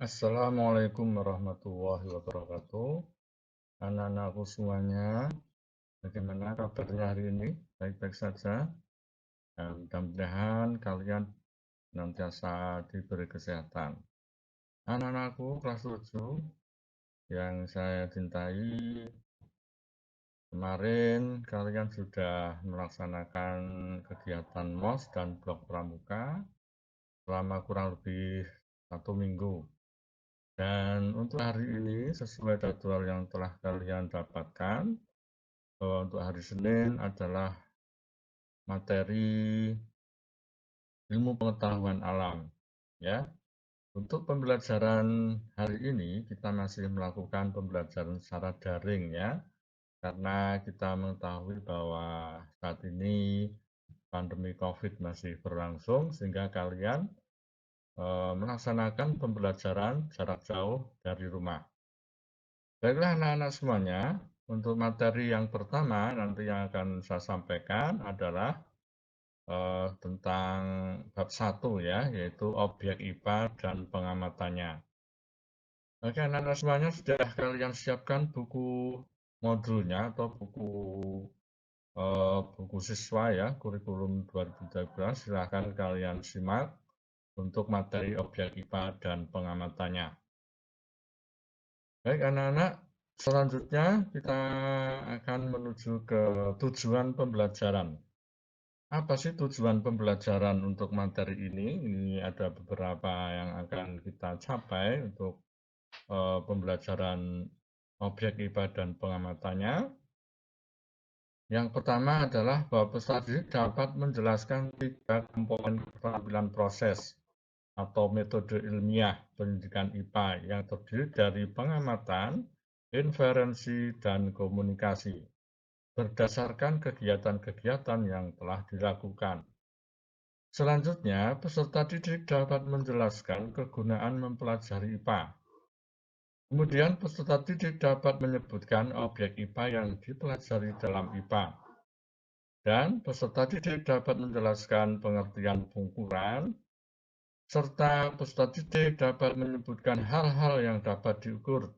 Assalamualaikum warahmatullahi wabarakatuh. Anak-anakku semuanya, bagaimana kabarnya hari ini? Baik-baik saja. Dan mudah-mudahan kalian senantiasa diberi kesehatan. Anak-anakku kelas 7 yang saya cintai, kemarin kalian sudah melaksanakan kegiatan MOS dan blok pramuka selama kurang lebih 1 minggu. Dan untuk hari ini, sesuai jadwal yang telah kalian dapatkan, untuk hari Senin adalah materi ilmu pengetahuan alam. Ya, untuk pembelajaran hari ini kita masih melakukan pembelajaran secara daring ya, karena kita mengetahui bahwa saat ini pandemi COVID masih berlangsung sehingga kalian melaksanakan pembelajaran jarak jauh dari rumah. Baiklah anak-anak semuanya, untuk materi yang pertama nanti yang akan saya sampaikan adalah tentang bab 1 ya, yaitu objek IPA dan pengamatannya. Oke, anak-anak semuanya sudah kalian siapkan buku modulnya atau buku siswa ya, kurikulum 2013. Silakan kalian simak untuk materi objek IPA dan pengamatannya. Baik anak-anak, selanjutnya kita akan menuju ke tujuan pembelajaran. Apa sih tujuan pembelajaran untuk materi ini? Ini ada beberapa yang akan kita capai untuk pembelajaran objek IPA dan pengamatannya. Yang pertama adalah bahwa peserta didik dapat menjelaskan 3 komponen keterampilan proses atau metode ilmiah pendidikan IPA yang terdiri dari pengamatan, inferensi, dan komunikasi berdasarkan kegiatan-kegiatan yang telah dilakukan. Selanjutnya, peserta didik dapat menjelaskan kegunaan mempelajari IPA. Kemudian, peserta didik dapat menyebutkan objek IPA yang dipelajari dalam IPA. Dan peserta didik dapat menjelaskan pengertian pengukuran, serta peserta didik dapat menyebutkan hal-hal yang dapat diukur.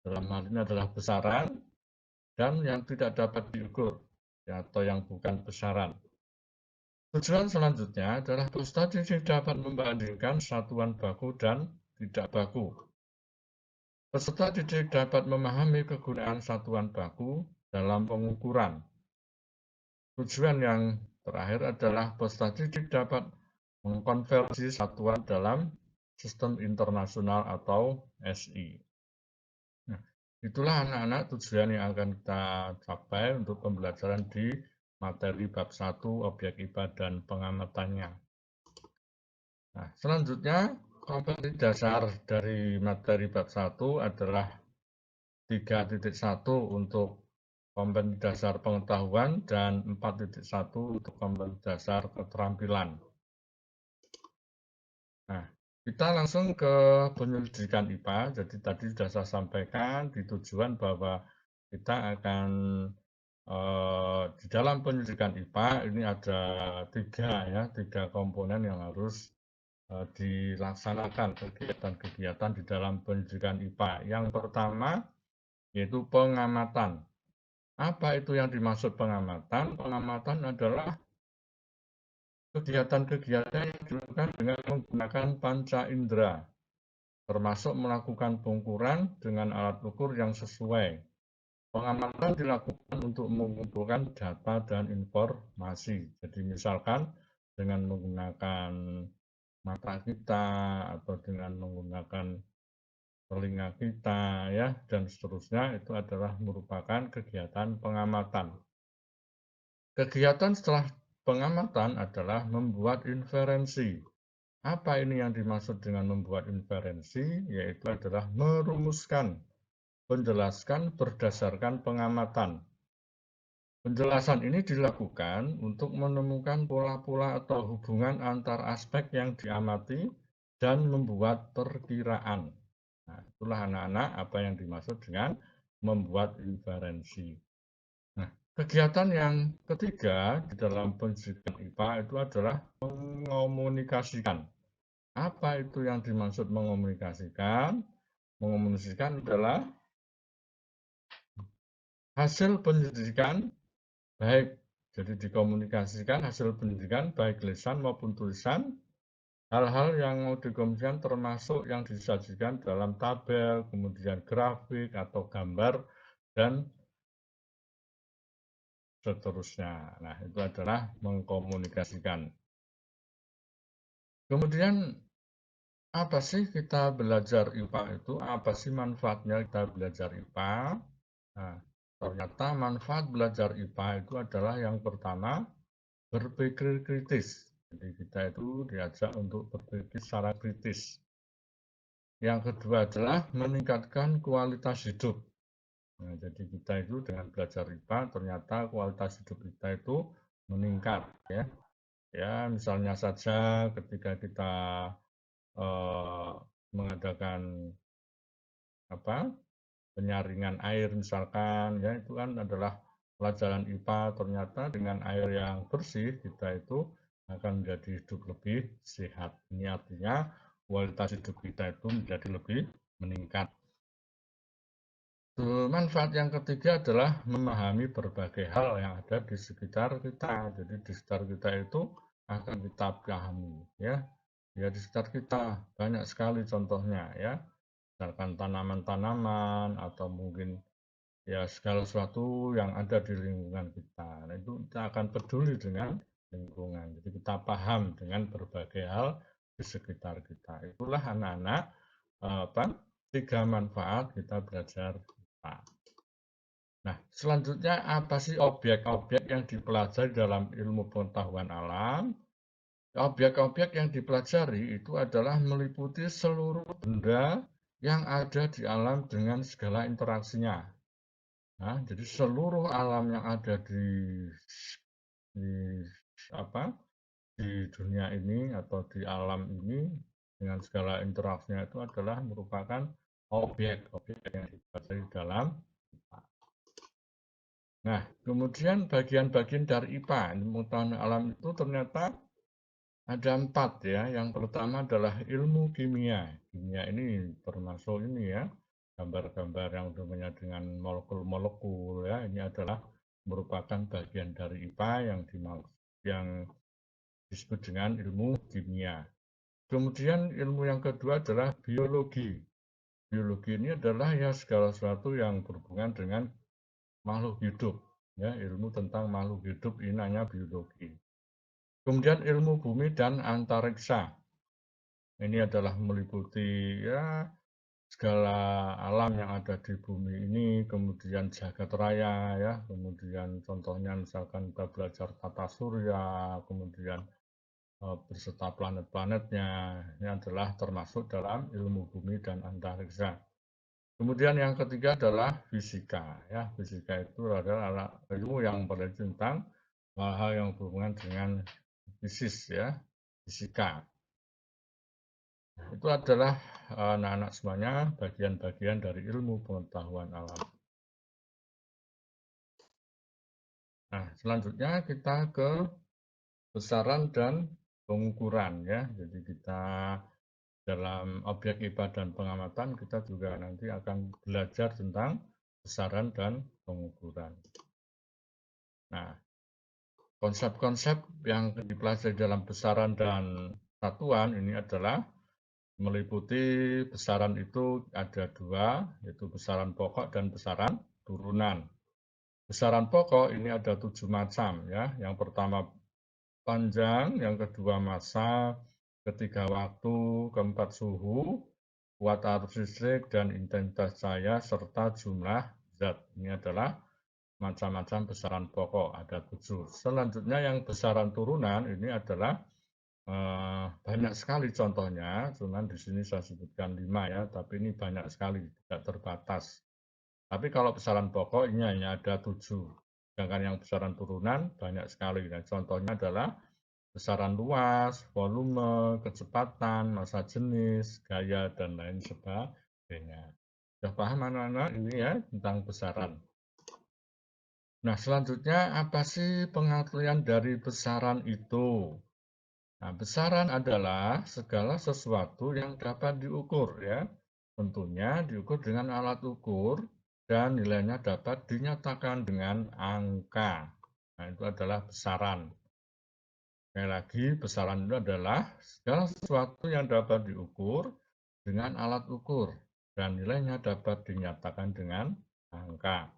Dalam hal ini adalah besaran dan yang tidak dapat diukur, atau yang bukan besaran. Tujuan selanjutnya adalah peserta didik dapat membandingkan satuan baku dan tidak baku. Peserta didik dapat memahami kegunaan satuan baku dalam pengukuran. Tujuan yang terakhir adalah peserta didik dapat mengkonversi satuan dalam sistem internasional atau SI. Nah, itulah anak-anak tujuan yang akan kita capai untuk pembelajaran di materi bab 1 objek IPA dan pengamatannya. Nah, selanjutnya kompetensi dasar dari materi bab 1 adalah 3.1 untuk kompetensi dasar pengetahuan dan 4.1 untuk kompetensi dasar keterampilan. Nah, kita langsung ke penyelidikan IPA. Jadi tadi sudah saya sampaikan di tujuan bahwa kita akan di dalam penyelidikan IPA ini ada tiga komponen yang harus dilaksanakan kegiatan-kegiatan di dalam pendidikan IPA. Yang pertama yaitu pengamatan. Apa itu yang dimaksud pengamatan? Pengamatan adalah kegiatan-kegiatan yang dilakukan dengan menggunakan panca indera, termasuk melakukan pengukuran dengan alat ukur yang sesuai. Pengamatan dilakukan untuk mengumpulkan data dan informasi. Jadi misalkan dengan menggunakan mata kita atau dengan menggunakan telinga kita ya dan seterusnya itu adalah merupakan kegiatan pengamatan. Kegiatan setelah pengamatan adalah membuat inferensi. Apa ini yang dimaksud dengan membuat inferensi? Yaitu adalah merumuskan, menjelaskan berdasarkan pengamatan. Penjelasan ini dilakukan untuk menemukan pola-pola atau hubungan antar aspek yang diamati dan membuat perkiraan. Nah, itulah anak-anak apa yang dimaksud dengan membuat inferensi. Nah, kegiatan yang ketiga di dalam pendidikan IPA itu adalah mengomunikasikan. Apa itu yang dimaksud mengomunikasikan? Mengomunikasikan adalah hasil pendidikan baik, jadi dikomunikasikan hasil pendidikan baik lisan maupun tulisan. Hal-hal yang mau dikomunikasikan termasuk yang disajikan dalam tabel, kemudian grafik atau gambar, dan seterusnya. Nah, itu adalah mengkomunikasikan. Kemudian, apa sih kita belajar IPA itu? Apa sih manfaatnya kita belajar IPA? Nah, ternyata manfaat belajar IPA itu adalah yang pertama, berpikir kritis. Jadi kita itu diajak untuk berpikir secara kritis. Yang kedua adalah meningkatkan kualitas hidup. Nah, jadi kita itu dengan belajar IPA ternyata kualitas hidup kita itu meningkat ya. Ya, misalnya saja ketika kita eh, mengadakan apa? Penyaringan air misalkan ya itu kan adalah pelajaran IPA ternyata dengan air yang bersih kita itu akan menjadi hidup lebih sehat. Ini artinya kualitas hidup kita itu menjadi lebih meningkat. Manfaat yang ketiga adalah memahami berbagai hal yang ada di sekitar kita. Jadi di sekitar kita itu akan kita pahami ya. Ya di sekitar kita banyak sekali contohnya ya. Misalkan tanaman-tanaman atau mungkin ya segala sesuatu yang ada di lingkungan kita. Nah, itu kita akan peduli dengan lingkungan. Jadi kita paham dengan berbagai hal di sekitar kita. Itulah anak-anak apa tiga manfaat kita belajar IPA. Nah, selanjutnya apa sih objek-objek yang dipelajari dalam ilmu pengetahuan alam? Objek-objek yang dipelajari itu adalah meliputi seluruh benda yang ada di alam dengan segala interaksinya. Nah, jadi seluruh alam yang ada di apa di dunia ini atau di alam ini dengan segala interaksinya itu adalah merupakan objek-objek yang dipelajari dalam IPA. Nah, kemudian bagian-bagian dari IPA, ilmu pengetahuan alam itu ternyata ada 4 ya. Yang pertama adalah ilmu kimia. Kimia ini termasuk ini ya, gambar-gambar yang hubungannya dengan molekul-molekul ya. Ini adalah merupakan bagian dari IPA yang disebut dengan ilmu kimia. Kemudian ilmu yang kedua adalah biologi. Biologi ini adalah ya segala sesuatu yang berhubungan dengan makhluk hidup. Ya, ilmu tentang makhluk hidup ini namanya biologi. Kemudian ilmu bumi dan antariksa. Ini adalah meliputi ya segala alam yang ada di bumi ini, kemudian jagat raya ya, kemudian contohnya misalkan kita belajar tata surya, kemudian berserta planet-planetnya, ini adalah termasuk dalam ilmu bumi dan antariksa. Kemudian yang ketiga adalah fisika ya, fisika itu adalah ilmu yang berkaitan tentang hal-hal yang berhubungan dengan fisis ya, fisika. Itu adalah anak-anak semuanya bagian-bagian dari ilmu pengetahuan alam. Nah, selanjutnya kita ke besaran dan pengukuran ya. Jadi kita dalam objek IPA dan pengamatan kita juga nanti akan belajar tentang besaran dan pengukuran. Nah, konsep-konsep yang dipelajari dalam besaran dan satuan ini adalah meliputi besaran itu ada dua, yaitu besaran pokok dan besaran turunan. Besaran pokok ini ada 7 macam ya. Yang pertama panjang, yang kedua massa, ketiga waktu, keempat suhu, kuat arus listrik dan intensitas cahaya serta jumlah zat. Ini adalah macam-macam besaran pokok, ada 7. Selanjutnya yang besaran turunan ini adalah banyak sekali contohnya, cuman di sini saya sebutkan 5 ya, tapi ini banyak sekali, tidak terbatas. Tapi kalau besaran pokok ini hanya ada 7, sedangkan yang besaran turunan banyak sekali. Nah, contohnya adalah besaran luas, volume, kecepatan, massa jenis, gaya, dan lain sebagainya. Sudah paham anak-anak ini ya tentang besaran. Nah, selanjutnya apa sih pengertian dari besaran itu? Nah, besaran adalah segala sesuatu yang dapat diukur ya. Tentunya diukur dengan alat ukur dan nilainya dapat dinyatakan dengan angka. Nah, itu adalah besaran. Sekali lagi, besaran itu adalah segala sesuatu yang dapat diukur dengan alat ukur dan nilainya dapat dinyatakan dengan angka.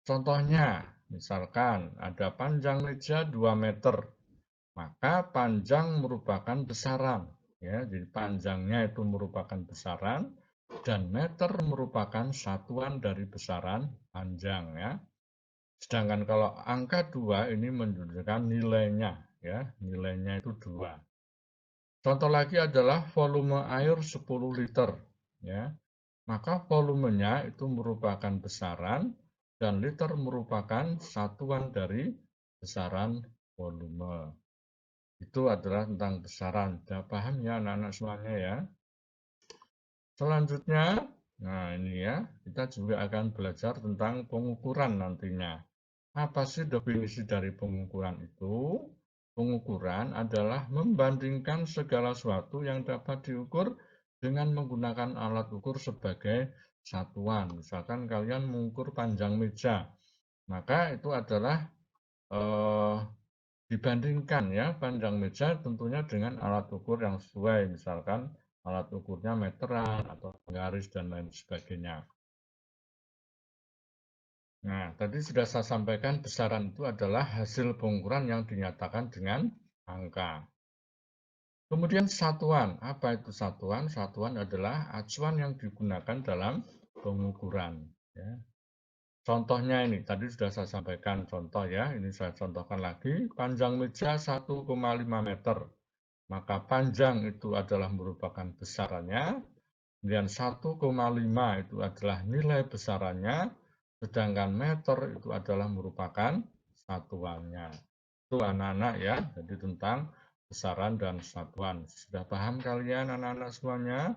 Contohnya, misalkan ada panjang meja 2 meter, maka panjang merupakan besaran. Ya, jadi panjangnya itu merupakan besaran dan meter merupakan satuan dari besaran panjang ya. Sedangkan kalau angka 2 ini menunjukkan nilainya ya, nilainya itu 2. Contoh lagi adalah volume air 10 liter ya. Maka volumenya itu merupakan besaran dan liter merupakan satuan dari besaran volume. Itu adalah tentang besaran. Sudah paham ya anak-anak semuanya ya? Selanjutnya, nah ini ya, kita juga akan belajar tentang pengukuran nantinya. Apa sih definisi dari pengukuran itu? Pengukuran adalah membandingkan segala sesuatu yang dapat diukur dengan menggunakan alat ukur sebagai satuan. Misalkan kalian mengukur panjang meja, maka itu adalah eh, dibandingkan ya panjang meja tentunya dengan alat ukur yang sesuai, misalkan alat ukurnya meteran atau garis dan lain sebagainya. Nah, tadi sudah saya sampaikan besaran itu adalah hasil pengukuran yang dinyatakan dengan angka. Kemudian satuan, apa itu satuan? Satuan adalah acuan yang digunakan dalam pengukuran. Ya. Contohnya ini, tadi sudah saya sampaikan contoh ya, ini saya contohkan lagi, panjang meja 1,5 meter. Maka panjang itu adalah merupakan besarannya, kemudian 1,5 itu adalah nilai besarannya, sedangkan meter itu adalah merupakan satuannya. Itu anak-anak ya, jadi tentang besaran dan satuan. Sudah paham kalian anak-anak semuanya?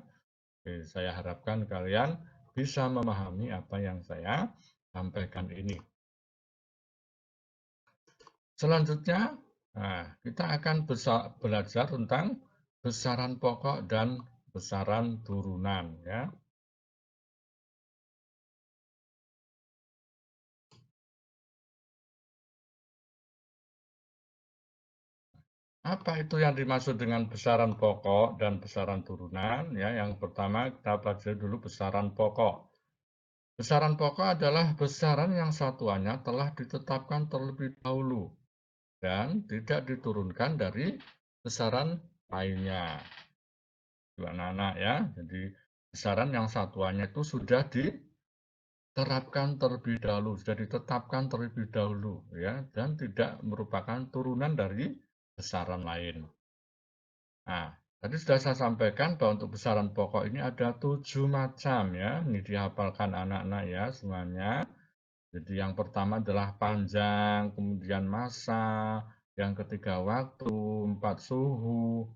Oke, saya harapkan kalian bisa memahami apa yang saya sampaikan ini. Selanjutnya, nah, kita akan belajar tentang besaran pokok dan besaran turunan. Ya. Apa itu yang dimaksud dengan besaran pokok dan besaran turunan? Ya, yang pertama kita pelajari dulu besaran pokok. Besaran pokok adalah besaran yang satuannya telah ditetapkan terlebih dahulu dan tidak diturunkan dari besaran lainnya. Anak-anak ya, jadi besaran yang satuannya itu sudah diterapkan terlebih dahulu, sudah ditetapkan terlebih dahulu ya, dan tidak merupakan turunan dari besaran lain. Nah, tadi sudah saya sampaikan bahwa untuk besaran pokok ini ada 7 macam ya. Ini dihafalkan anak-anak ya semuanya. Jadi yang pertama adalah panjang, kemudian massa, yang ketiga waktu, 4 suhu,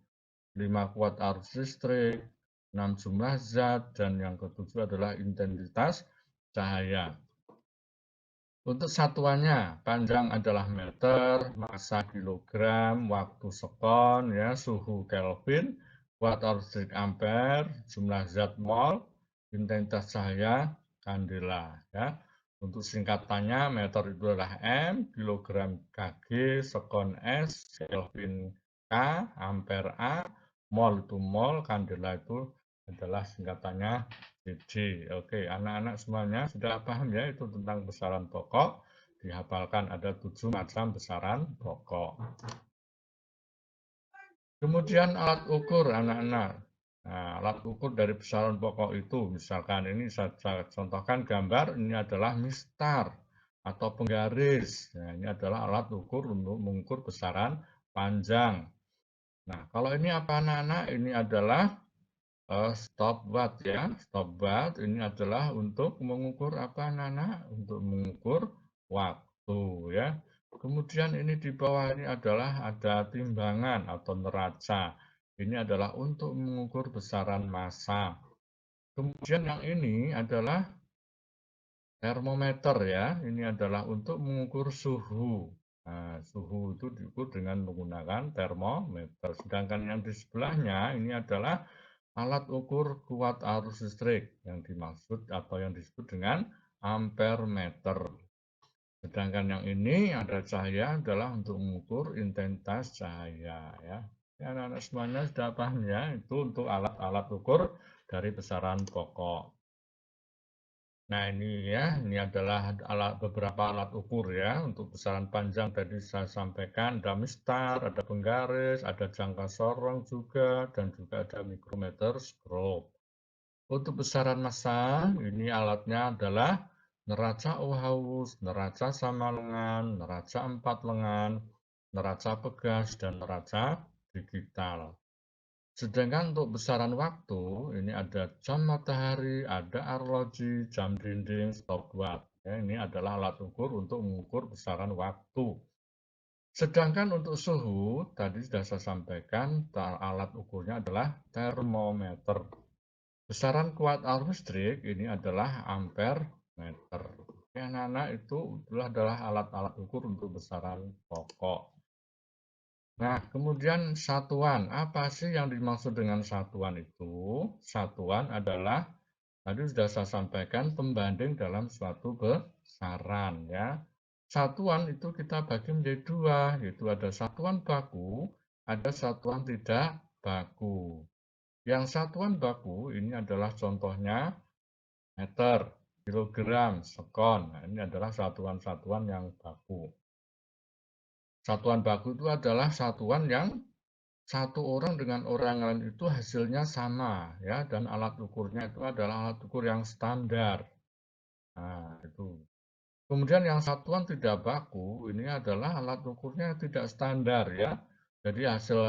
5 kuat arus listrik, 6 jumlah zat, dan yang ketujuh adalah intensitas cahaya. Untuk satuannya, panjang adalah meter, massa kilogram, waktu sekon, ya, suhu Kelvin, watt listrik ampere, jumlah zat mol, intensitas cahaya kandela. Ya. Untuk singkatannya, meter itu adalah M, kilogram Kg, sekon S, Kelvin K, ampere A, mol itu mol, kandela itu adalah singkatannya jadi, oke, anak-anak semuanya sudah paham ya itu tentang besaran pokok. Dihafalkan ada 7 macam besaran pokok. Kemudian alat ukur anak-anak. Nah, alat ukur dari besaran pokok itu, misalkan ini saya contohkan gambar, ini adalah mistar atau penggaris. Nah, ini adalah alat ukur untuk mengukur besaran panjang. Nah, kalau ini apa anak-anak? Ini adalah stopwatch ya. Stopwatch ini adalah untuk mengukur apa Nana? Untuk mengukur waktu ya. Kemudian ini di bawah ini adalah ada timbangan atau neraca. Ini adalah untuk mengukur besaran massa. Kemudian yang ini adalah termometer ya. Ini adalah untuk mengukur suhu. Nah, suhu itu diukur dengan menggunakan termometer. Sedangkan yang di sebelahnya ini adalah alat ukur kuat arus listrik yang dimaksud atau yang disebut dengan ampere meter. Sedangkan yang ini ada cahaya adalah untuk mengukur intensitas cahaya ya. Ya, anak-anak semuanya sudah paham ya, itu untuk alat-alat ukur dari besaran pokok. Nah ini ya, ini adalah beberapa alat ukur ya. Untuk besaran panjang tadi saya sampaikan ada mistar, ada penggaris, ada jangka sorong juga, dan juga ada mikrometer strobe. Untuk besaran massa, ini alatnya adalah neraca Ohaus, neraca sama lengan, neraca 4 lengan, neraca pegas, dan neraca digital. Sedangkan untuk besaran waktu, ini ada jam matahari, ada arloji, jam dinding, stopwatch. Ya, ini adalah alat ukur untuk mengukur besaran waktu. Sedangkan untuk suhu, tadi sudah saya sampaikan, alat ukurnya adalah termometer. Besaran kuat arus listrik ini adalah ampere meter. Ya, anak-anak itu adalah alat-alat ukur untuk besaran pokok. Nah, kemudian satuan. Apa sih yang dimaksud dengan satuan itu? Satuan adalah, tadi sudah saya sampaikan, pembanding dalam suatu besaran. Ya. Satuan itu kita bagi menjadi dua, yaitu ada satuan baku, ada satuan tidak baku. Yang satuan baku ini adalah contohnya meter, kilogram, sekon. Nah, ini adalah satuan-satuan yang baku. Satuan baku itu adalah satuan yang satu orang dengan orang lain itu hasilnya sama ya, dan alat ukurnya itu adalah alat ukur yang standar. Nah, itu. Kemudian yang satuan tidak baku ini adalah alat ukurnya tidak standar ya. Jadi hasil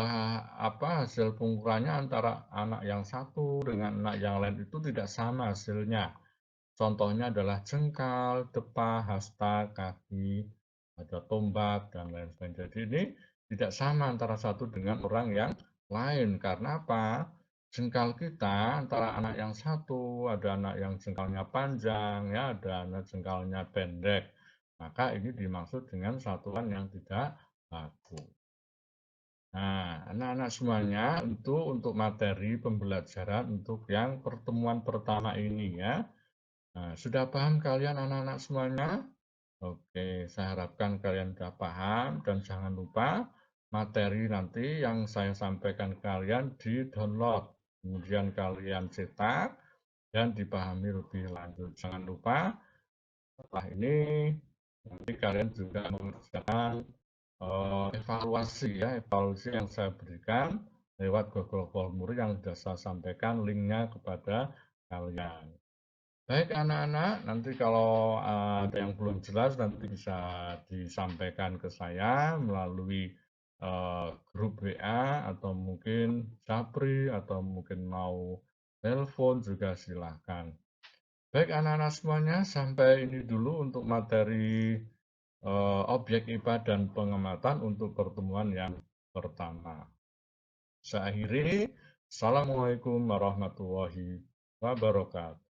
pengukurannya antara anak yang satu dengan anak yang lain itu tidak sama hasilnya. Contohnya adalah jengkal, depa, hasta, kaki, ada tombak, dan lain sebagainya. Jadi ini tidak sama antara satu dengan orang yang lain. Karena apa? Jengkal kita antara anak yang satu, ada anak yang jengkalnya panjang, ya, ada anak jengkalnya pendek. Maka ini dimaksud dengan satuan yang tidak baku. Nah, anak-anak semuanya untuk materi pembelajaran untuk yang pertemuan pertama ini ya. Nah, sudah paham kalian anak-anak semuanya? Oke, saya harapkan kalian sudah paham dan jangan lupa materi nanti yang saya sampaikan ke kalian di-download. Kemudian kalian cetak dan dipahami lebih lanjut. Jangan lupa setelah ini nanti kalian juga mengerjakan evaluasi ya, evaluasi yang saya berikan lewat Google Form yang sudah saya sampaikan linknya kepada kalian. Baik anak-anak, nanti kalau ada yang belum jelas nanti bisa disampaikan ke saya melalui grup WA atau mungkin Japri atau mungkin mau telepon juga silahkan. Baik anak-anak semuanya, sampai ini dulu untuk materi objek IPA dan pengamatan untuk pertemuan yang pertama. Saya akhiri. Assalamualaikum warahmatullahi wabarakatuh.